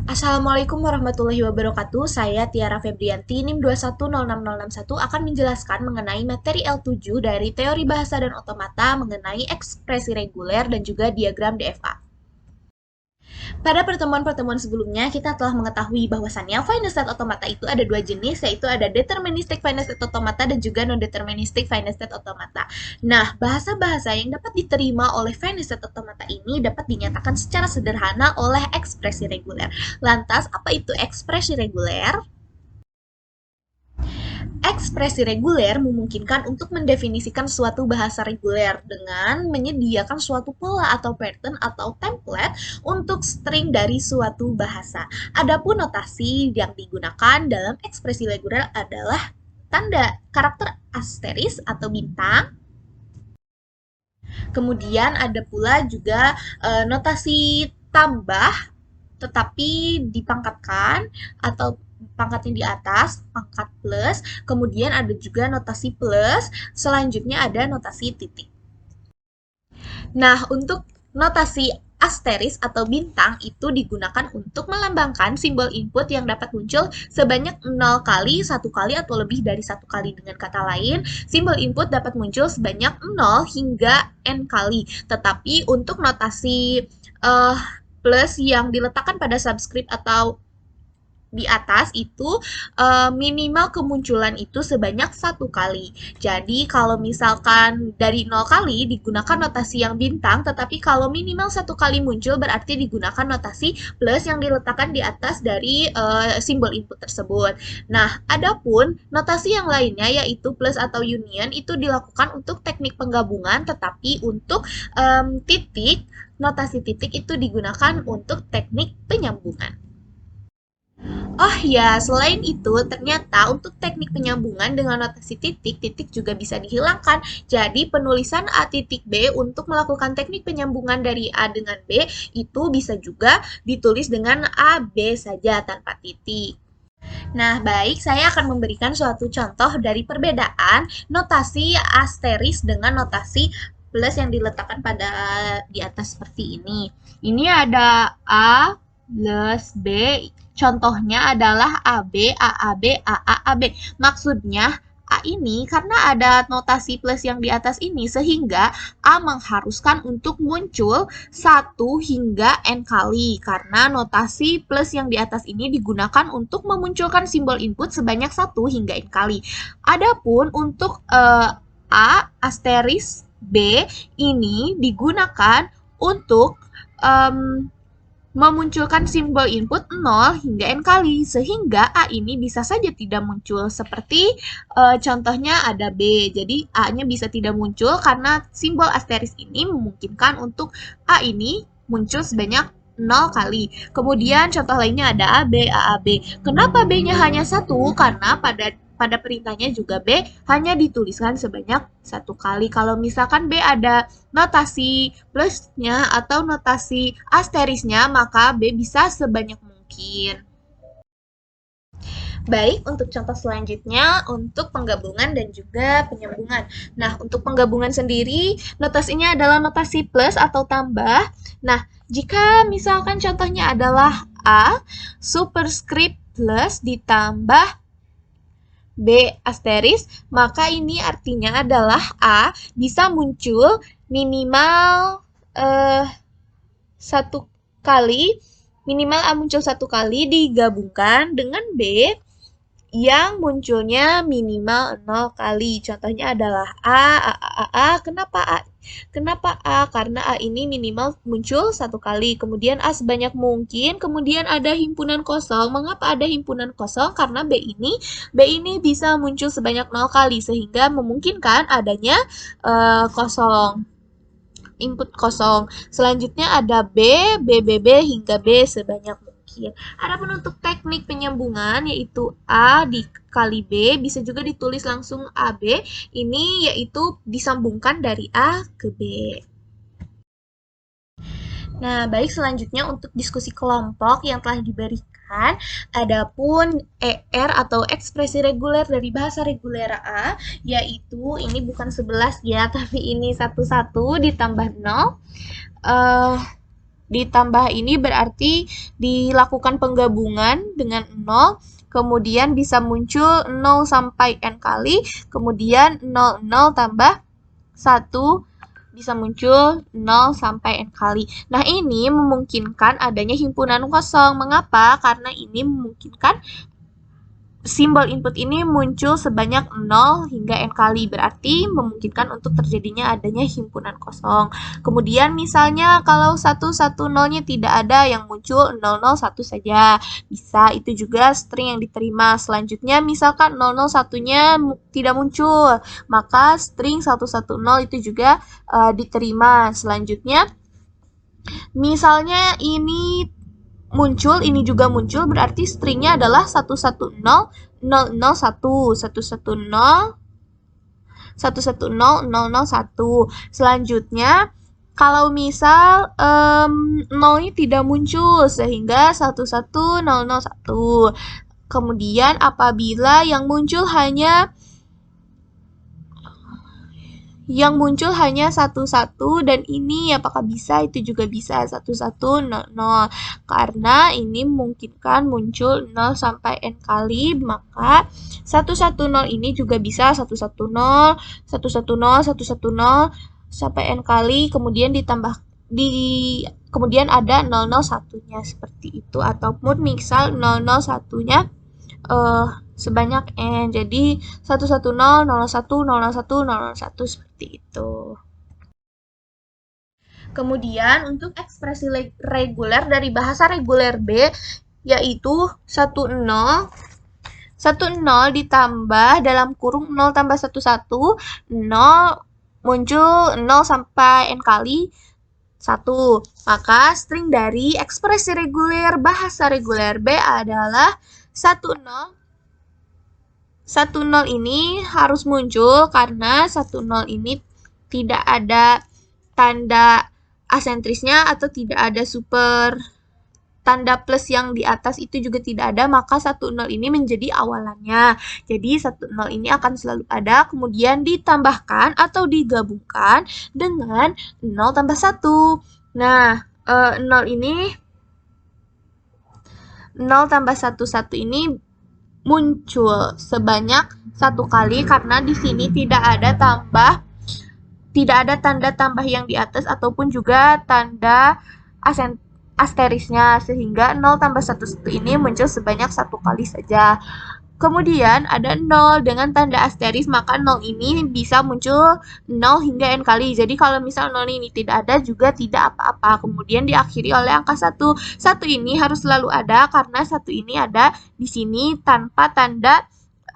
Assalamualaikum warahmatullahi wabarakatuh. Saya Tiara Febrianti, NIM 2106061 akan menjelaskan mengenai materi L7 dari teori bahasa dan otomata mengenai ekspresi reguler dan juga diagram DFA. Pada pertemuan-pertemuan sebelumnya, kita telah mengetahui bahwasannya finite state automata itu ada dua jenis, yaitu ada deterministic finite state automata dan juga non-deterministic finite state automata. Nah, bahasa-bahasa yang dapat diterima oleh finite state automata ini dapat dinyatakan secara sederhana oleh ekspresi reguler. Lantas, apa itu ekspresi reguler? Ekspresi reguler memungkinkan untuk mendefinisikan suatu bahasa reguler dengan menyediakan suatu pola atau pattern atau template untuk string dari suatu bahasa. Adapun notasi yang digunakan dalam ekspresi reguler adalah tanda karakter asteris atau bintang. Kemudian ada pula juga notasi tambah tetapi dipangkatkan atau pangkatnya di atas, pangkat plus, kemudian ada juga notasi plus, selanjutnya ada notasi titik. Nah, untuk notasi asteris atau bintang itu digunakan untuk melambangkan simbol input yang dapat muncul sebanyak 0 kali, 1 kali, atau lebih dari 1 kali. Dengan kata lain, simbol input dapat muncul sebanyak 0 hingga n kali. Tetapi untuk notasi plus yang diletakkan pada subscript atau di atas itu minimal kemunculan itu sebanyak 1 kali. Jadi kalau misalkan dari 0 kali digunakan notasi yang bintang, tetapi kalau minimal 1 kali muncul berarti digunakan notasi plus yang diletakkan di atas dari simbol input tersebut. Nah, adapun notasi yang lainnya yaitu plus atau union itu dilakukan untuk teknik penggabungan, tetapi untuk titik, notasi titik itu digunakan untuk teknik penyambungan. Oh ya, selain itu, ternyata untuk teknik penyambungan dengan notasi titik, titik juga bisa dihilangkan. Jadi, penulisan A titik B untuk melakukan teknik penyambungan dari A dengan B itu bisa juga ditulis dengan A, B saja tanpa titik. Nah, baik, saya akan memberikan suatu contoh dari perbedaan notasi asteris dengan notasi plus yang diletakkan pada di atas seperti ini. Ini ada A plus B, contohnya adalah AB, AAB, AAAB. Maksudnya, A ini karena ada notasi plus yang di atas ini, sehingga A mengharuskan untuk muncul 1 hingga N kali, karena notasi plus yang di atas ini digunakan untuk memunculkan simbol input sebanyak 1 hingga N kali. Adapun untuk A asteris B ini digunakan untuk memunculkan simbol input 0 hingga n kali, sehingga A ini bisa saja tidak muncul. Seperti contohnya ada B, jadi A-nya bisa tidak muncul karena simbol asteris ini memungkinkan untuk A ini muncul sebanyak 0 kali. Kemudian contoh lainnya ada AB, AAB. Kenapa B-nya hanya 1? Karena pada perintahnya juga B hanya dituliskan sebanyak 1 kali. Kalau misalkan B ada notasi plusnya atau notasi asterisnya, maka B bisa sebanyak mungkin. Baik, untuk contoh selanjutnya untuk penggabungan dan juga penyambungan. Nah, untuk penggabungan sendiri, notasinya adalah notasi plus atau tambah. Nah, jika misalkan contohnya adalah A superscript plus ditambah B asteris, maka ini artinya adalah A bisa muncul minimal 1 kali, minimal A muncul 1 kali digabungkan dengan B yang munculnya minimal 0 kali. Contohnya adalah A, A, A, A, A. Kenapa A? Kenapa A? Karena A ini minimal muncul 1 kali. Kemudian A sebanyak mungkin. Kemudian ada himpunan kosong. Mengapa ada himpunan kosong? Karena B ini bisa muncul sebanyak 0 kali. Sehingga memungkinkan adanya kosong. Input kosong. Selanjutnya ada B, B, B, B hingga B sebanyak mungkin. Adapun untuk teknik penyambungan yaitu A dikali B bisa juga ditulis langsung AB. Ini yaitu disambungkan dari A ke B. Nah, baik, selanjutnya untuk diskusi kelompok yang telah diberikan, adapun ER atau ekspresi reguler dari bahasa reguler A, yaitu ini bukan 11 ya, tapi ini 11 ditambah 0. ditambah ini berarti dilakukan penggabungan dengan 0, kemudian bisa muncul 0 sampai n kali, kemudian 0 tambah 1 bisa muncul 0 sampai n kali. Nah, ini memungkinkan adanya himpunan kosong. Mengapa? Karena ini memungkinkan simbol input ini muncul sebanyak 0 hingga n kali, berarti memungkinkan untuk terjadinya adanya himpunan kosong. Kemudian misalnya kalau 110-nya tidak ada, yang muncul 001 saja. Bisa, itu juga string yang diterima. Selanjutnya misalkan 001-nya tidak muncul, maka string 110 itu juga diterima. Selanjutnya misalnya ini muncul, ini juga muncul, berarti stringnya adalah 110.001. Selanjutnya, kalau misal 0-nya tidak muncul, sehingga 11001. Kemudian apabila yang muncul hanya 1 dan ini apakah bisa? Itu juga bisa 1100, karena ini memungkinkan muncul 0 sampai n kali, maka 110 ini juga bisa 110, 110, 110 sampai n kali, kemudian ditambah kemudian ada 001-nya seperti itu, ataupun misal 001-nya sebanyak n. Jadi 110, 01, 001, 001 seperti itu. Kemudian untuk ekspresi reguler dari bahasa reguler B yaitu 10 ditambah dalam kurung 0 tambah 11, 0 muncul 0 sampai n kali 1. Maka string dari ekspresi reguler bahasa reguler B adalah 10. 10 ini harus muncul karena 10 ini tidak ada tanda asentrisnya atau tidak ada super tanda plus yang di atas itu juga tidak ada, maka 10 ini menjadi awalannya. Jadi 10 ini akan selalu ada, kemudian ditambahkan atau digabungkan dengan 0 tambah 1. Nah, 0 ini 0 tambah 1 ini muncul sebanyak 1 kali karena di sini tidak ada tanda tambah yang di atas ataupun juga tanda asterisnya, sehingga 0 tambah 1 ini muncul sebanyak 1 kali saja. Kemudian ada 0 dengan tanda asteris, maka 0 ini bisa muncul 0 hingga n kali. Jadi kalau misal 0 ini tidak ada juga tidak apa-apa. Kemudian diakhiri oleh angka 1. 1 ini harus selalu ada karena 1 ini ada di sini tanpa tanda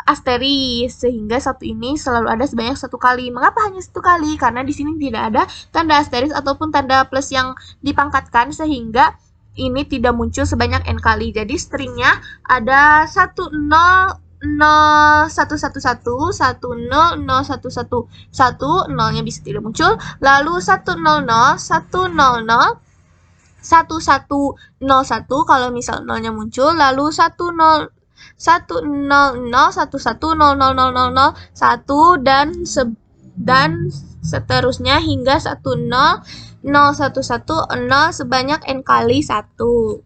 asteris, sehingga 1 ini selalu ada sebanyak 1 kali. Mengapa hanya 1 kali? Karena di sini tidak ada tanda asteris ataupun tanda plus yang dipangkatkan, sehingga ini tidak muncul sebanyak n kali. Jadi stringnya ada 100111, 100111, 0-nya bisa tidak muncul, lalu 100, 100, 1101 kalau misal 0-nya muncul, lalu 10 100, 1100, 1 seterusnya hingga 10 sebanyak n kali 1.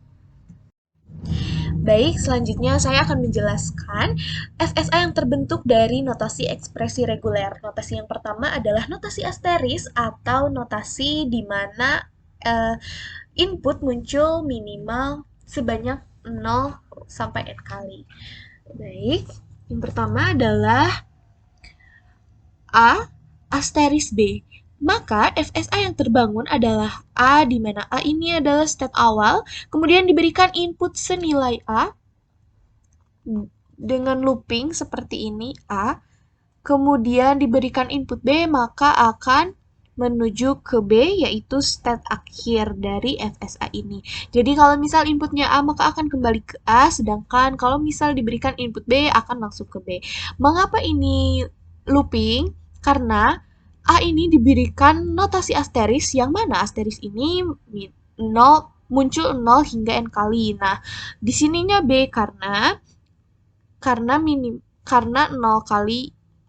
Baik, selanjutnya saya akan menjelaskan FSA yang terbentuk dari notasi ekspresi reguler. Notasi yang pertama adalah notasi asteris atau notasi di mana input muncul minimal sebanyak 0 sampai n kali. Baik, yang pertama adalah A asteris B. Maka FSA yang terbangun adalah A, di mana A ini adalah state awal, kemudian diberikan input senilai A dengan looping seperti ini A, kemudian diberikan input B, maka akan menuju ke B, yaitu state akhir dari FSA ini. Jadi kalau misal inputnya A, maka akan kembali ke A, sedangkan kalau misal diberikan input B, akan langsung ke B. Mengapa ini looping? Karena A ini diberikan notasi asteris, yang mana asteris ini 0, muncul 0 hingga n kali. Nah, di sininya B karena 0 kali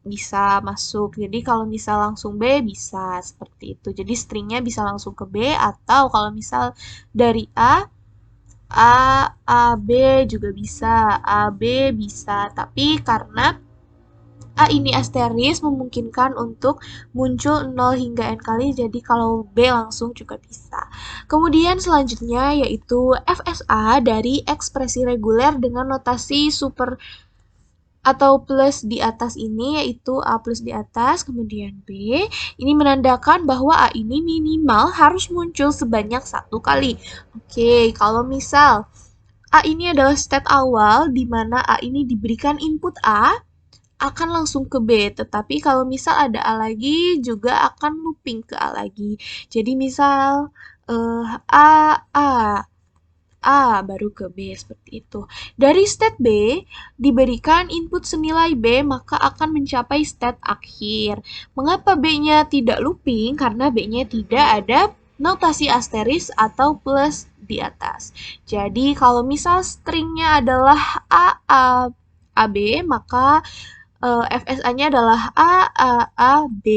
bisa masuk. Jadi kalau misal langsung B bisa seperti itu. Jadi stringnya bisa langsung ke B, atau kalau misal dari A, B juga bisa, A, B bisa. Tapi karena A ini asteris memungkinkan untuk muncul 0 hingga n kali, jadi kalau B langsung juga bisa. Kemudian selanjutnya yaitu FSA dari ekspresi reguler dengan notasi super atau plus di atas ini, yaitu A plus di atas, kemudian B. Ini menandakan bahwa A ini minimal harus muncul sebanyak satu kali. Oke, kalau misal A ini adalah state awal di mana A ini diberikan input A, akan langsung ke B, tetapi kalau misal ada A lagi juga akan looping ke A lagi. Jadi misal A baru ke B seperti itu. Dari state B diberikan input senilai B, maka akan mencapai state akhir. Mengapa B-nya tidak looping? Karena B-nya tidak ada notasi asteris atau plus di atas. Jadi kalau misal stringnya adalah AB, maka FSA-nya adalah B.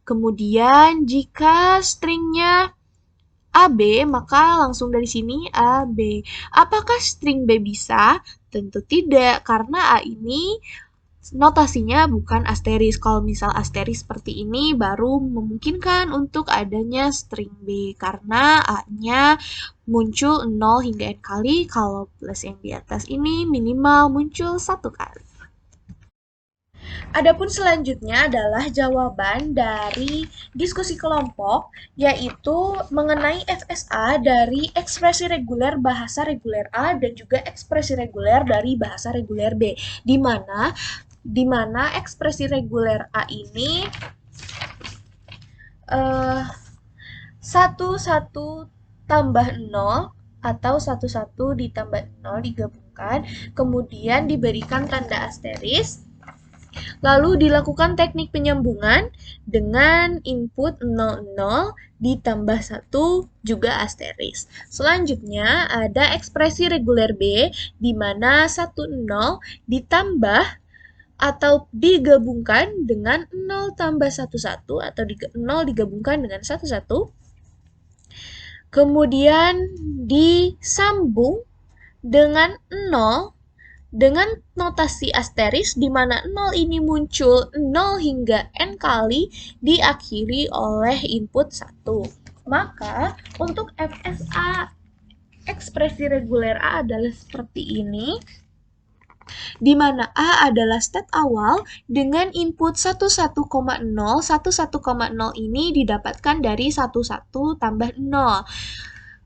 Kemudian jika stringnya AB, maka langsung dari sini AB. Apakah string B bisa? Tentu tidak, karena A ini notasinya bukan asteris. Kalau misal asteris seperti ini, baru memungkinkan untuk adanya string B, karena A-nya muncul 0 hingga n kali, kalau plus yang di atas ini minimal muncul satu kali. Adapun selanjutnya adalah jawaban dari diskusi kelompok, yaitu mengenai FSA dari ekspresi reguler bahasa reguler A dan juga ekspresi reguler dari bahasa reguler B, di mana ekspresi reguler A ini 1 tambah 0 atau 1 ditambah 0 digabungkan, kemudian diberikan tanda asteris. Lalu dilakukan teknik penyambungan dengan input 00 ditambah 1 juga asteris. Selanjutnya ada ekspresi reguler B di mana 10 ditambah atau digabungkan dengan 0 tambah 11 atau 0 digabungkan dengan 11. Kemudian disambung dengan 0 dengan notasi asteris di mana 0 ini muncul 0 hingga n kali diakhiri oleh input 1. Maka untuk FSA ekspresi reguler A adalah seperti ini, di mana A adalah state awal dengan input 11,0. 11,0 ini didapatkan dari 11 tambah 0.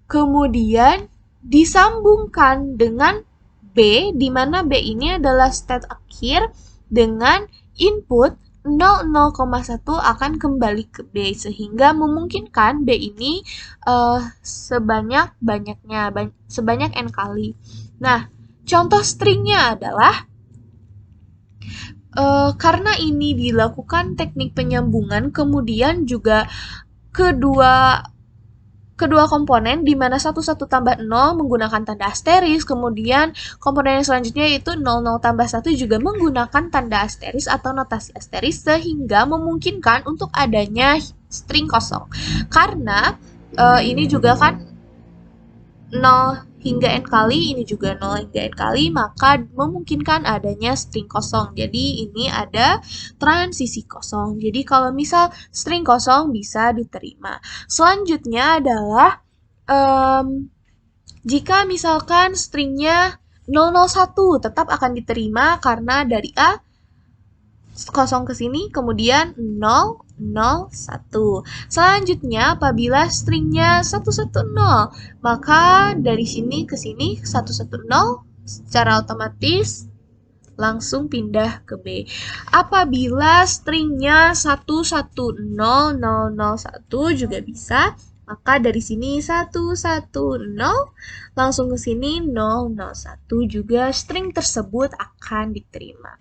Kemudian disambungkan dengan B, di mana B ini adalah state akhir dengan input 0,1 akan kembali ke B, sehingga memungkinkan B ini sebanyak n kali. Nah, contoh stringnya adalah karena ini dilakukan teknik penyambungan, kemudian juga kedua komponen di mana 11 tambah 0 menggunakan tanda asteris, kemudian komponen yang selanjutnya yaitu 00 tambah 1 juga menggunakan tanda asteris atau notasi asteris, sehingga memungkinkan untuk adanya string kosong. Karena ini juga kan 0 hingga n kali, ini juga 0 hingga n kali, maka memungkinkan adanya string kosong. Jadi ini ada transisi kosong. Jadi kalau misal string kosong bisa diterima. Selanjutnya adalah jika misalkan stringnya 001 tetap akan diterima karena dari A kosong ke sini, kemudian 0, 0, 1. Selanjutnya, apabila stringnya 110, maka dari sini ke sini 110 secara otomatis langsung pindah ke B. Apabila stringnya 1100001 juga bisa, maka dari sini 110 langsung ke sini 001 juga string tersebut akan diterima.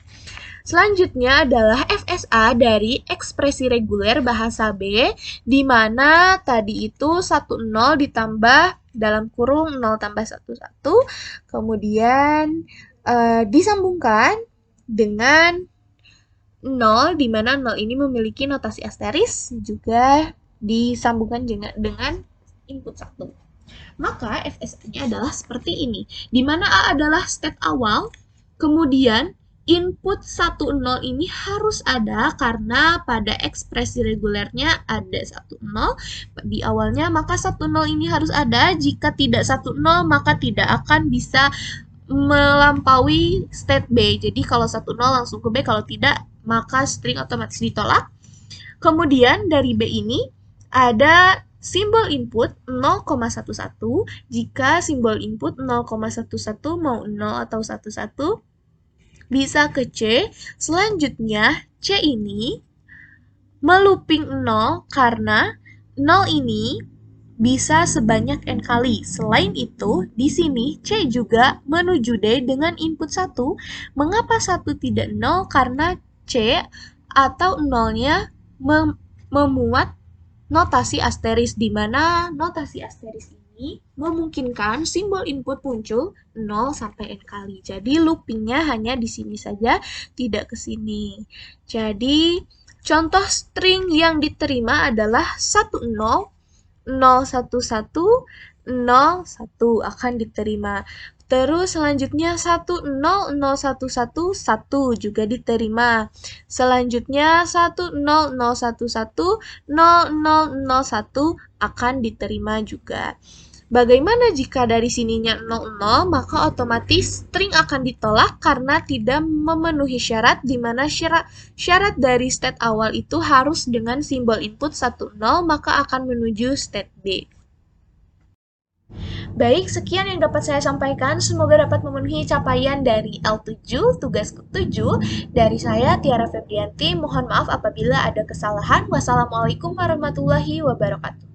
Selanjutnya adalah FSA dari ekspresi reguler bahasa B, di mana tadi itu 10 ditambah dalam kurung 0 tambah 11, kemudian disambungkan dengan 0, di mana 0 ini memiliki notasi asteris, juga disambungkan dengan input 1. Maka FSA-nya adalah seperti ini, di mana A adalah state awal, kemudian input 10 ini harus ada karena pada ekspresi regulernya ada 10 di awalnya, maka 10 ini harus ada. Jika tidak 10 maka tidak akan bisa melampaui state B. Jadi kalau 10 langsung ke B, kalau tidak maka string otomatis ditolak. Kemudian dari B ini ada simbol input 0,11. Jika simbol input 0,11 mau 0 atau 11 bisa ke C. Selanjutnya C ini melooping 0 karena 0 ini bisa sebanyak n kali. Selain itu, di sini C juga menuju D dengan input 1. Mengapa 1 tidak 0? Karena C atau 0-nya memuat notasi asteris, di mana notasi asteris ini memungkinkan simbol input muncul 0 sampai n kali. Jadi loopingnya hanya di sini saja, tidak ke sini. Jadi contoh string yang diterima adalah 10, 011, 01 akan diterima. Terus selanjutnya 10011 1 juga diterima. Selanjutnya 10011 0001 akan diterima juga. Bagaimana jika dari sininya 00, maka otomatis string akan ditolak karena tidak memenuhi syarat, di mana syarat dari state awal itu harus dengan simbol input 10, maka akan menuju state B. Baik, sekian yang dapat saya sampaikan. Semoga dapat memenuhi capaian dari L7, tugas 7. Dari saya, Tiara Febrianti. Mohon maaf apabila ada kesalahan. Wassalamualaikum warahmatullahi wabarakatuh.